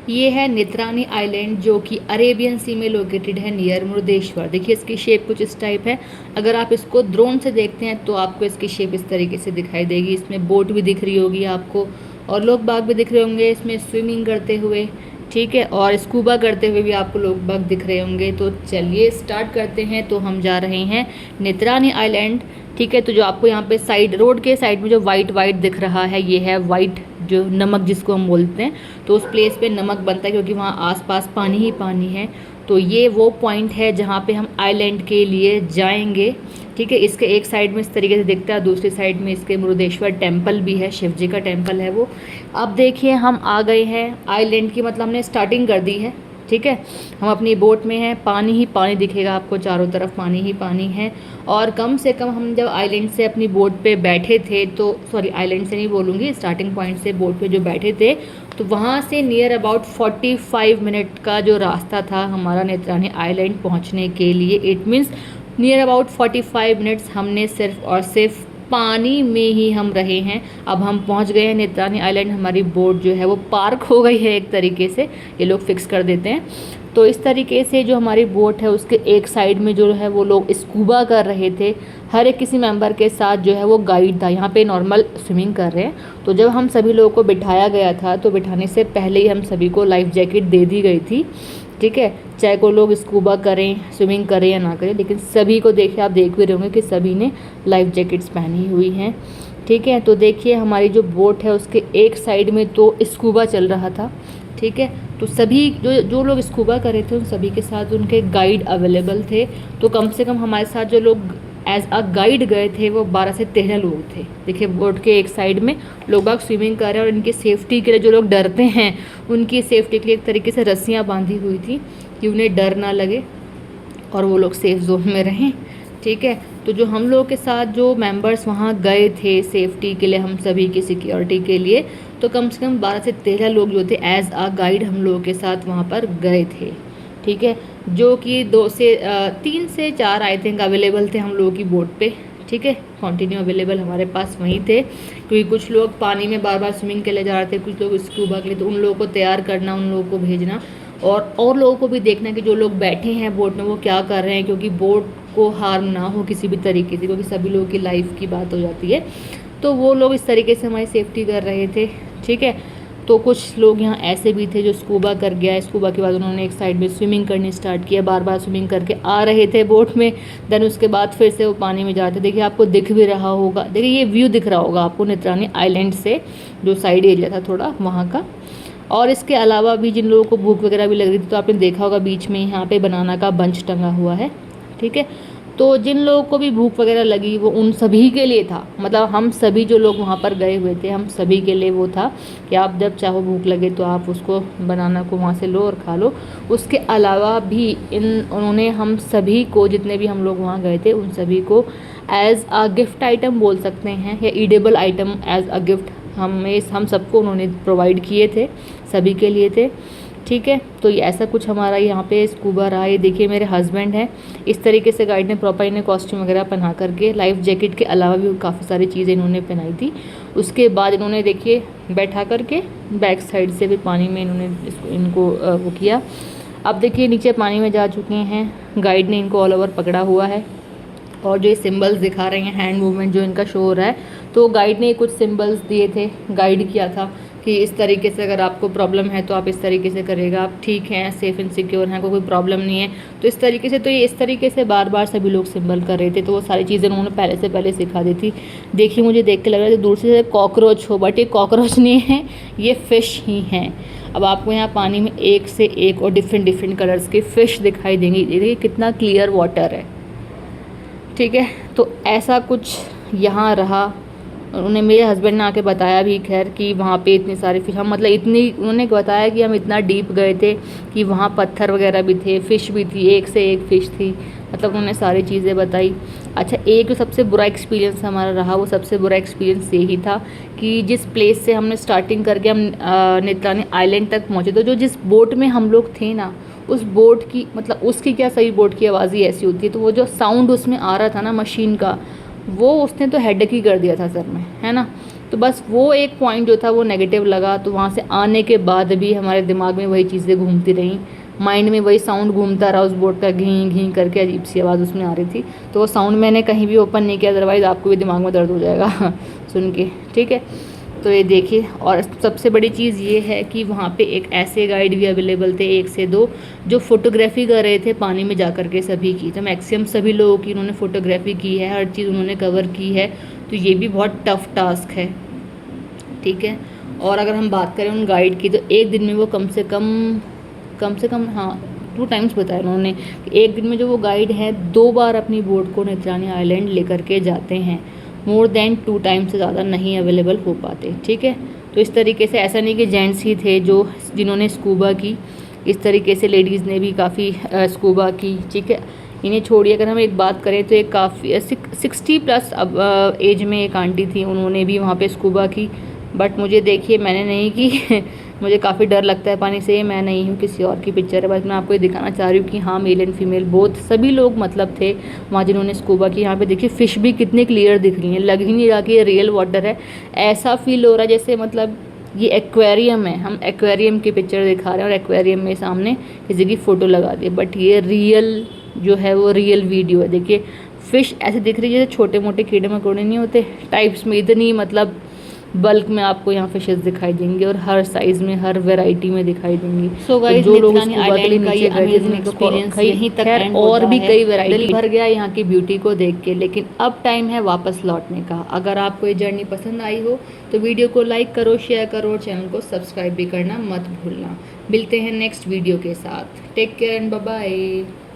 ये है नेत्रानी आइलैंड जो कि अरेबियन सी में लोकेटेड है नियर मुरुदेश्वर। देखिए इसकी शेप कुछ इस टाइप है। अगर आप इसको ड्रोन से देखते हैं तो आपको इसकी शेप इस तरीके से दिखाई देगी। इसमें बोट भी दिख रही होगी आपको और लोग बाग भी दिख रहे होंगे इसमें स्विमिंग करते हुए, ठीक है, और स्कूबा करते हुए भी आपको लोग बाग दिख रहे होंगे। तो चलिए स्टार्ट करते हैं। तो हम जा रहे हैं नेत्रानी आइलैंड, ठीक है। तो जो आपको यहाँ पे साइड रोड के साइड में जो वाइट वाइट दिख रहा है ये है वाइट जो नमक जिसको हम बोलते हैं। तो उस प्लेस पे नमक बनता है क्योंकि वहाँ आसपास पानी ही पानी है। तो ये वो पॉइंट है जहाँ पे हम आइलैंड के लिए जाएंगे, ठीक है। इसके एक साइड में इस तरीके से दिखता है, दूसरी साइड में इसके मुरुदेश्वर टेम्पल भी है, शिव जी का टेम्पल है वो। अब देखिए हम आ गए हैं आइलैंड की, मतलब हमने स्टार्टिंग कर दी है, ठीक है। हम अपनी बोट में हैं, पानी ही पानी दिखेगा आपको, चारों तरफ पानी ही पानी है। और कम से कम हम जब आइलैंड से अपनी बोट पे बैठे थे तो, सॉरी आइलैंड से नहीं बोलूँगी, स्टार्टिंग पॉइंट से बोट पे जो बैठे थे तो वहाँ से नियर अबाउट 45 मिनट का जो रास्ता था हमारा नेत्रानी आइलैंड पहुँचने के लिए। It means near about 45 minutes हमने सिर्फ और सिर्फ पानी में ही हम रहे हैं। अब हम पहुंच गए हैं नेत्रानी आइलैंड। हमारी बोट जो है वो पार्क हो गई है एक तरीके से, ये लोग फिक्स कर देते हैं। तो इस तरीके से जो हमारी बोट है उसके एक साइड में जो है वो लोग स्कूबा कर रहे थे। हर एक किसी मेंबर के साथ जो है वो गाइड था। यहाँ पे नॉर्मल स्विमिंग कर रहे हैं। तो जब हम सभी लोगों को बिठाया गया था तो बिठाने से पहले ही हम सभी को लाइफ जैकेट दे दी गई थी, ठीक है। चाहे को लोग स्कूबा करें, स्विमिंग करें या ना करें, लेकिन सभी को देखिए, आप देख भी रहे होंगे कि सभी ने लाइफ जैकेट्स पहनी हुई हैं, ठीक है। तो देखिए हमारी जो बोट है उसके एक साइड में तो स्कूबा चल रहा था, ठीक है। तो सभी जो जो लोग स्कूबा कर रहे थे उन सभी के साथ उनके गाइड अवेलेबल थे। तो कम से कम हमारे साथ जो लोग एज अ गाइड गए थे वो 12 से 13 लोग थे। देखिए बोट के एक साइड में लोग बाग स्विमिंग कर रहे हैं और इनकी सेफ्टी के लिए जो लोग डरते हैं उनकी सेफ्टी के लिए एक तरीके से रस्सियाँ बांधी हुई थी कि उन्हें डर ना लगे और वो लोग सेफ जोन में रहें, ठीक है। तो जो हम लोग के साथ जो मेंबर्स वहाँ गए थे सेफ्टी के लिए, हम सभी की सिक्योरिटी के लिए, तो कम से कम 12 से 13 लोग जो थे एज अ गाइड हम लोगों के साथ वहाँ पर गए थे, ठीक है। जो कि 3 से 4 आई थिंक अवेलेबल थे हम लोगों की बोट पे, ठीक है। कंटिन्यू अवेलेबल हमारे पास वहीं थे क्योंकि कुछ लोग पानी में बार बार स्विमिंग के लिए जा रहे थे, कुछ लोग स्कूबा के लिए। तो उन लोगों को तैयार करना, उन लोगों को भेजना और लोगों को भी देखना कि जो लोग बैठे हैं बोट में वो क्या कर रहे हैं, क्योंकि बोट को हार्म ना हो किसी भी तरीके से, क्योंकि सभी लोगों की लाइफ की बात हो जाती है। तो वो लोग इस तरीके से हमारी सेफ्टी कर रहे थे, ठीक है। तो कुछ लोग यहाँ ऐसे भी थे जो स्कूबा कर गया, स्कूबा के बाद उन्होंने एक साइड में स्विमिंग करनी स्टार्ट किया, बार बार स्विमिंग करके आ रहे थे बोट में। देन उसके बाद फिर से वो पानी में जाते। देखिए आपको दिख भी रहा होगा, देखिए ये व्यू दिख रहा होगा आपको नेत्रानी आइलैंड से, जो साइड एरिया था थोड़ा वहाँ का। और इसके अलावा भी जिन लोगों को भूख वगैरह भी लग रही थी तो आपने देखा होगा बीच में यहाँ पे बनाना का बंच टंगा हुआ है, ठीक है। तो जिन लोगों को भी भूख वगैरह लगी वो उन सभी के लिए था, मतलब हम सभी जो लोग वहाँ पर गए हुए थे हम सभी के लिए वो था कि आप जब चाहो भूख लगे तो आप उसको बनाना को वहाँ से लो और खा लो। उसके अलावा भी उन्होंने हम सभी को, जितने भी हम लोग वहाँ गए थे उन सभी को एज अ गिफ्ट आइटम बोल सकते हैं या edible item as a gift हम सबको उन्होंने प्रोवाइड किए थे, सभी के लिए थे, ठीक है। तो ये ऐसा कुछ हमारा यहाँ पे स्कूबा रहा। ये देखिए मेरे हस्बैंड हैं, इस तरीके से गाइड ने प्रॉपर इन्हें कॉस्ट्यूम वगैरह पहना करके, लाइफ जैकेट के अलावा भी काफ़ी सारी चीज़ें इन्होंने पहनाई थी। उसके बाद इन्होंने देखिए बैठा करके बैक साइड से भी पानी में इन्होंने इनको वो किया। अब देखिए नीचे पानी में जा चुके हैं, गाइड ने इनको ऑल ओवर पकड़ा हुआ है और जो ये सिंबल्स दिखा रहे हैं, हैंड मूवमेंट जो इनका शो हो रहा है, तो गाइड ने कुछ सिंबल्स दिए थे, गाइड किया था कि इस तरीके से अगर आपको प्रॉब्लम है तो आप इस तरीके से करेगा, आप ठीक हैं, सेफ एंड सिक्योर हैं, कोई प्रॉब्लम नहीं है। तो इस तरीके से, तो ये इस तरीके से बार बार सभी लोग सिंबल कर रहे थे। तो वो सारी चीज़ें उन्होंने पहले से पहले सिखा दी थी। देखिए मुझे देख के लग रहा है दूर से कॉकरोच हो, बट ये कॉकरोच नहीं है, ये फ़िश ही हैं। अब आपको यहाँ पानी में एक से एक और डिफरेंट कलर्स की फ़िश दिखाई देंगी। देखिए कितना क्लियर वाटर है, ठीक है। तो ऐसा कुछ यहाँ रहा। उन्होंने, मेरे हस्बैंड ने आके बताया भी खैर कि वहाँ पे इतनी सारी फिश, हम मतलब इतनी, उन्होंने बताया कि हम इतना डीप गए थे कि वहाँ पत्थर वगैरह भी थे, फ़िश भी थी, एक से एक फ़िश थी, मतलब उन्होंने सारी चीज़ें बताई। अच्छा, एक जो सबसे बुरा एक्सपीरियंस हमारा रहा, वो सबसे बुरा एक्सपीरियंस यही था कि जिस प्लेस से हमने स्टार्टिंग करके हम नेत्रानी आइलैंड तक पहुँचे, तो जो जिस बोट में हम लोग थे ना, उस बोट की, मतलब उसकी क्या, सही बोट की आवाज़ ही ऐसी होती है, तो वो जो साउंड उसमें आ रहा था ना मशीन का, वो उसने तो हेडेक ही कर दिया था सर में, है ना। तो बस वो एक पॉइंट जो था वो नेगेटिव लगा। तो वहाँ से आने के बाद भी हमारे दिमाग में वही चीज़ें घूमती रहीं, माइंड में वही साउंड घूमता रहा उस बोर्ड का, घी घी करके अजीब सी आवाज़ उसमें आ रही थी। तो वो साउंड मैंने कहीं भी ओपन नहीं किया, अदरवाइज़ आपको भी दिमाग में दर्द हो जाएगा सुन के, ठीक है। तो ये देखिए, और सबसे बड़ी चीज़ ये है कि वहाँ पे एक ऐसे गाइड भी अवेलेबल थे 1 से 2 जो फ़ोटोग्राफी कर रहे थे पानी में जा कर के सभी की। तो मैक्सिमम सभी लोगों की उन्होंने फ़ोटोग्राफी की है, हर चीज़ उन्होंने कवर की है। तो ये भी बहुत टफ़ टास्क है, ठीक है। और अगर हम बात करें उन गाइड की, तो एक दिन में वो कम से कम हाँ 2 टाइम्स बताया उन्होंने कि एक दिन में जो वो गाइड हैं 2 बार अपनी बोट को नित्रानी आइलैंड लेकर के जाते हैं। मोर देन 2 टाइम्स से ज़्यादा नहीं अवेलेबल हो पाते, ठीक है। तो इस तरीके से ऐसा नहीं कि जेंट्स ही थे जो जिन्होंने स्कूबा की, इस तरीके से लेडीज़ ने भी काफ़ी स्कूबा की, ठीक है। इन्हें छोड़िए, अगर हम एक बात करें तो एक काफ़ी 60 प्लस अब एज में एक आंटी थी, उन्होंने भी वहाँ पे स्कूबा की। बट मुझे देखिए मैंने नहीं की मुझे काफ़ी डर लगता है पानी से, मैं नहीं हूँ, किसी और की पिक्चर है। बस मैं आपको ये दिखाना चाह रही हूँ कि हाँ मेल एंड फीमेल बोथ सभी लोग मतलब थे वहाँ जिन्होंने स्कूबा की। यहाँ पे देखिए फ़िश भी कितनी क्लियर दिख रही हैं, लग ही नहीं रहा कि ये रियल वाटर है। ऐसा फील हो रहा है जैसे मतलब ये एक्वेरियम है, हम एक्वेरियम की पिक्चर दिखा रहे हैं और एक्वेरियम में सामने किसी की फ़ोटो लगा दी, बट ये रियल जो है वो रियल वीडियो है। देखिए फ़िश ऐसे दिख रही है जैसे छोटे मोटे कीड़े मकोड़े नहीं होते टाइप्स में, इतनी मतलब बल्क में आपको यहाँ फिशेस दिखाई देंगे और हर साइज़ में, हर वैरायटी में दिखाई देंगी। सो गाइस, जो लोग नित्रानी स्कूबा के लिए आइलैंड का नीचे ये गए थे अमेजिंग उनको एक्सपीरियंस यहीं तक खैर एंड और होता भी है। कई वैरायटी दिल भर गया यहाँ की ब्यूटी को देख के, लेकिन अब टाइम है वापस लौटने का। अगर आपको ये जर्नी पसंद आई हो तो वीडियो को लाइक करो, शेयर करो और चैनल को सब्सक्राइब भी करना मत भूलना। मिलते हैं नेक्स्ट वीडियो के साथ। Take care and bye bye.